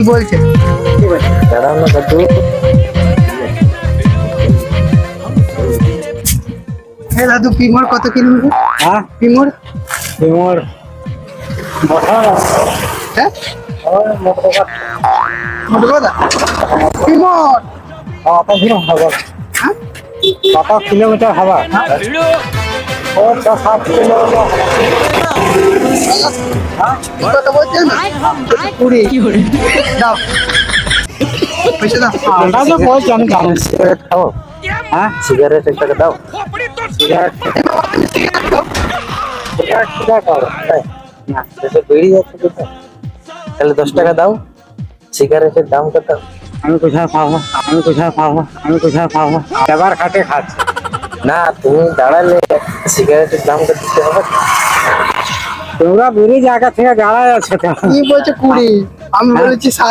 বলছে দাঁড়াও না দাদু। হ্যাঁ দাদু, পিমোর কত কিলোমিটার? হ্যাঁ পিমোর? তোমার হ্যাঁ, মোটর মোটো কথা পিমোর। কত কিলোমিটার হ্যাঁ, কত কিলোমিটার হবা? ও 6-7 কিলোমিটার। কি কথা বলছেন না? 20 দাও, পয়সা দাও। আমরা তো বলছি আমি জানি। সিগারেট খাবো? হ্যাঁ সিগারেট একটা দাও। সিগারেট সিগারেট খাবো না, সেটা বেরিয়ে যাচ্ছে কোথায়? তাহলে 10 টাকা দাও। সিগারেটের দাম কত? আমি কোথায় পাবো, আমি কোথায় পাবো, আমি কোথায় পাবো? এবার খাটে খাচ্ছে না, তুমি দাঁড়ালে সিগারেটের দামটা দিতে হবে। তোমরা বেরিয়ে জায়গা থেকে দাঁড়ায় আছো। কি বলছে 20? আমি বলেছি 7।